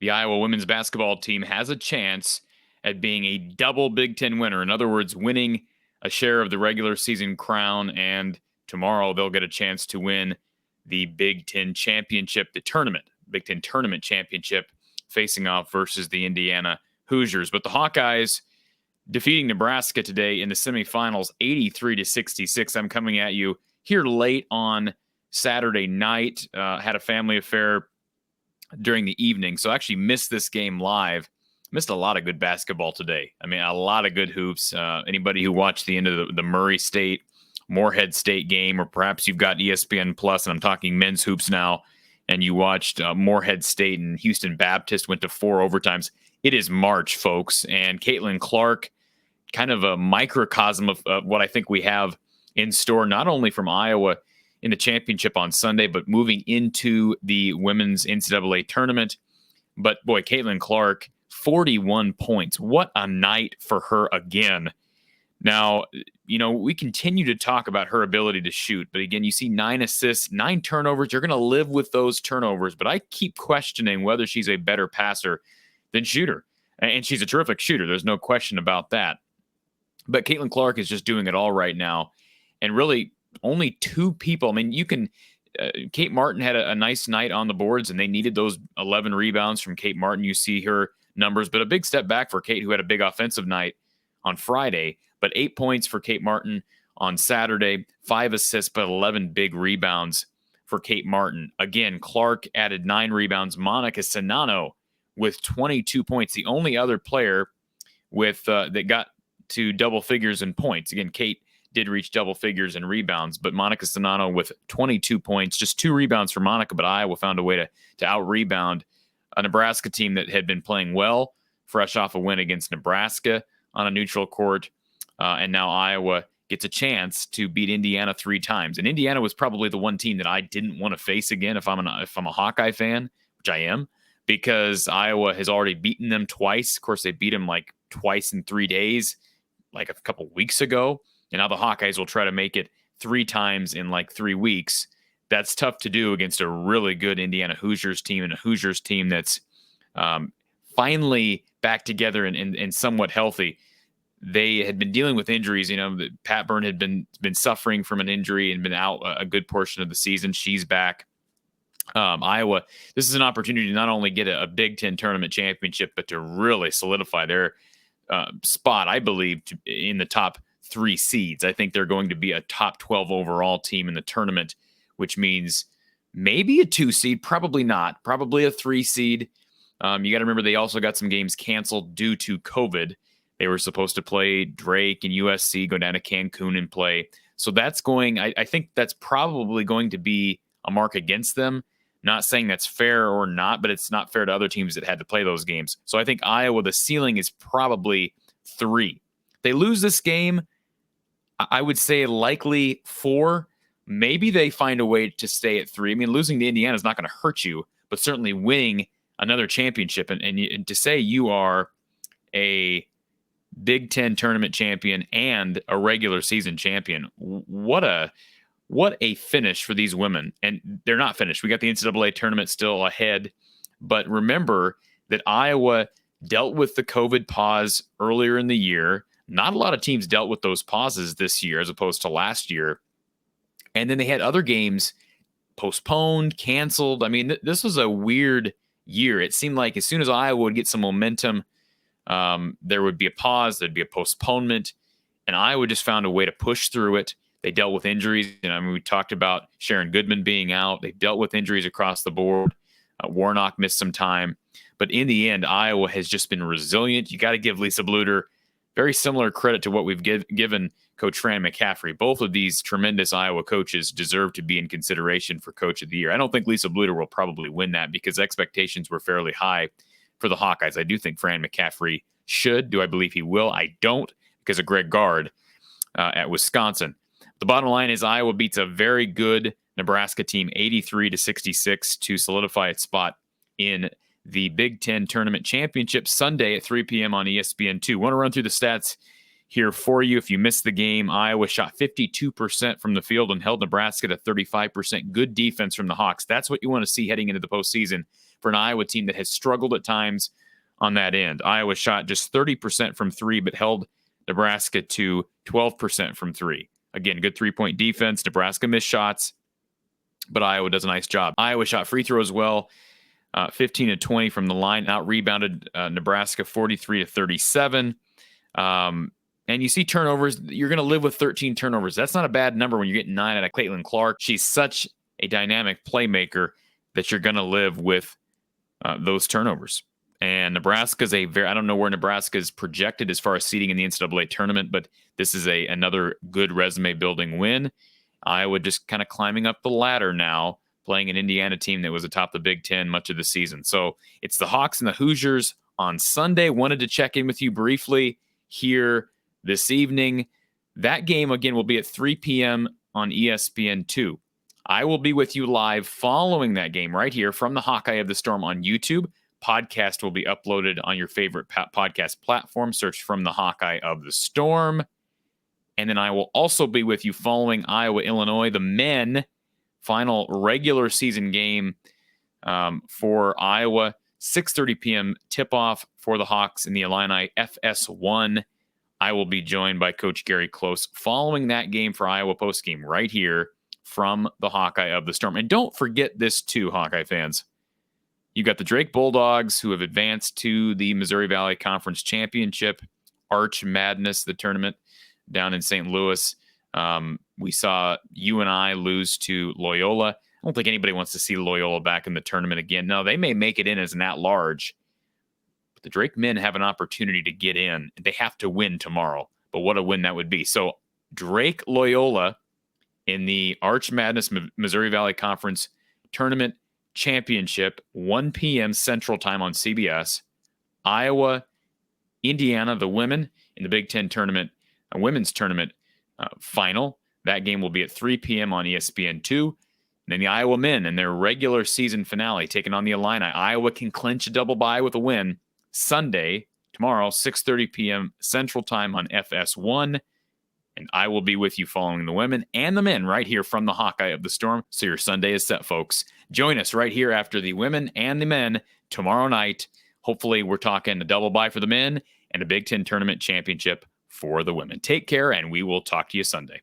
the Iowa women's basketball team has a chance at being a double Big Ten winner. In other words, winning a share of the regular season crown, and tomorrow they'll get a chance to win the Big Ten championship, the tournament, Big Ten tournament championship, facing off versus the Indiana Hoosiers. But the Hawkeyes defeating Nebraska today in the semifinals, 83-66. I'm coming at you here late on Saturday night. Had a family affair during the evening, so I actually missed this game live. Missed a lot of good basketball today. I mean, a lot of good hoops. Anybody who watched the end of the Murray State, Morehead State game, or perhaps you've got ESPN Plus, and I'm talking men's hoops now, and you watched Morehead State and Houston Baptist went to 4 overtimes. It is March, folks, and Caitlyn Clark, kind of a microcosm of what I think we have in store, not only from Iowa in the championship on Sunday, but moving into the women's NCAA tournament. But boy, Caitlyn Clark, 41 points. What a night for her again. Now, we continue to talk about her ability to shoot, but again, you see 9 assists, 9 turnovers. You're going to live with those turnovers, but I keep questioning whether she's a better passer than shooter. And she's a terrific shooter. There's no question about that. But Caitlyn Clark is just doing it all right now. And really, only 2 people. I mean, Kate Martin had a nice night on the boards, and they needed those 11 rebounds from Kate Martin. You see her numbers, but a big step back for Kate, who had a big offensive night on Friday. But 8 points for Kate Martin on Saturday, 5 assists, but 11 big rebounds for Kate Martin. Again, Clark added 9 rebounds. Monica Sinano with 22 points, the only other player with that got to double figures in points. Again, Kate did reach double figures in rebounds, but Monica Sinano with 22 points, just 2 rebounds for Monica, but Iowa found a way to out-rebound a Nebraska team that had been playing well, fresh off a win against Nebraska on a neutral court, and now Iowa gets a chance to beat Indiana 3 times. And Indiana was probably the one team that I didn't want to face again if I'm a Hawkeye fan, which I am, because Iowa has already beaten them twice. Of course, they beat them like twice in 3 days, like a couple weeks ago. And now the Hawkeyes will try to make it 3 times in like 3 weeks. That's tough to do against a really good Indiana Hoosiers team, and a Hoosiers team that's finally back together and somewhat healthy. They had been dealing with injuries. Pat Byrne had been suffering from an injury and been out a good portion of the season. She's back. Iowa, this is an opportunity to not only get a Big Ten tournament championship, but to really solidify their spot, I believe, in the top 3 seeds. I think they're going to be a top 12 overall team in the tournament, which means maybe a 2 seed, probably not, probably a 3 seed. You got to remember they also got some games canceled due to COVID. They were supposed to play Drake and USC, go down to Cancun and play. So that's I think that's probably going to be a mark against them. Not saying that's fair or not, but it's not fair to other teams that had to play those games. So I think Iowa, the ceiling is probably 3. They lose this game, I would say likely 4. Maybe they find a way to stay at 3. I mean, losing to Indiana is not going to hurt you, but certainly winning another championship and to say you are a Big Ten tournament champion and a regular season champion, what a finish for these women. And they're not finished. We got the NCAA tournament still ahead, but remember that Iowa dealt with the COVID pause earlier in the year. Not a lot of teams dealt with those pauses this year as opposed to last year. And then they had other games postponed, canceled. I mean, this was a weird year. It seemed like as soon as Iowa would get some momentum, there would be a pause, there'd be a postponement, and Iowa just found a way to push through it. They dealt with injuries. We talked about Sharon Goodman being out. They dealt with injuries across the board. Warnock missed some time. But in the end, Iowa has just been resilient. You got to give Lisa Bluder very similar credit to what we've given Coach Fran McCaffrey. Both of these tremendous Iowa coaches deserve to be in consideration for Coach of the Year. I don't think Lisa Bluder will probably win that because expectations were fairly high for the Hawkeyes. I do think Fran McCaffrey should. Do I believe he will? I don't, because of Greg Gard at Wisconsin. The bottom line is Iowa beats a very good Nebraska team 83-66 to solidify its spot in the Big Ten Tournament Championship Sunday at 3 p.m. on ESPN2. Want to run through the stats here for you. If you missed the game, Iowa shot 52% from the field and held Nebraska to 35%. Good defense from the Hawks. That's what you want to see heading into the postseason for an Iowa team that has struggled at times on that end. Iowa shot just 30% from three, but held Nebraska to 12% from three. Again, good three-point defense. Nebraska missed shots, but Iowa does a nice job. Iowa shot free throws well, 15 to 20 from the line, out-rebounded Nebraska 43-37. And you see turnovers, you're going to live with 13 turnovers. That's not a bad number when you're getting 9 out of Caitlyn Clark. She's such a dynamic playmaker that you're going to live with those turnovers. And Nebraska's I don't know where Nebraska is projected as far as seeding in the NCAA tournament, but this is another good resume building win. Iowa just kind of climbing up the ladder now, playing an Indiana team that was atop the Big Ten much of the season. So it's the Hawks and the Hoosiers on Sunday. Wanted to check in with you briefly here this evening. That game, again, will be at 3 p.m. on ESPN2. I will be with you live following that game right here from the Hawkeye of the Storm on YouTube. Podcast will be uploaded on your favorite podcast platform. Search From the Hawkeye of the Storm. And then I will also be with you following Iowa-Illinois, the men final regular season game for Iowa. 6:30 p.m. tip-off for the Hawks in the Illini FS1. I will be joined by Coach Gary Close following that game for Iowa postgame right here from the Hawkeye of the Storm. And don't forget this too, Hawkeye fans. You got the Drake Bulldogs who have advanced to the Missouri Valley Conference Championship, Arch Madness, the tournament down in St. Louis. We saw UNI lose to Loyola. I don't think anybody wants to see Loyola back in the tournament again. No, they may make it in as an at-large. The Drake men have an opportunity to get in. They have to win tomorrow, but what a win that would be. So Drake Loyola in the Arch Madness Missouri Valley Conference Tournament Championship, 1 p.m. Central Time on CBS. Iowa, Indiana, the women in the Big Ten tournament, women's tournament final. That game will be at 3 p.m. on ESPN2. And then the Iowa men in their regular season finale taking on the Illini. Iowa can clinch a double bye with a win. Sunday, tomorrow, 6:30 p.m. Central Time on FS1. And I will be with you following the women and the men right here from the Hawkeye of the Storm. So your Sunday is set, folks. Join us right here after the women and the men tomorrow night. Hopefully we're talking a double bye for the men and a Big Ten tournament championship for the women. Take care, and we will talk to you Sunday.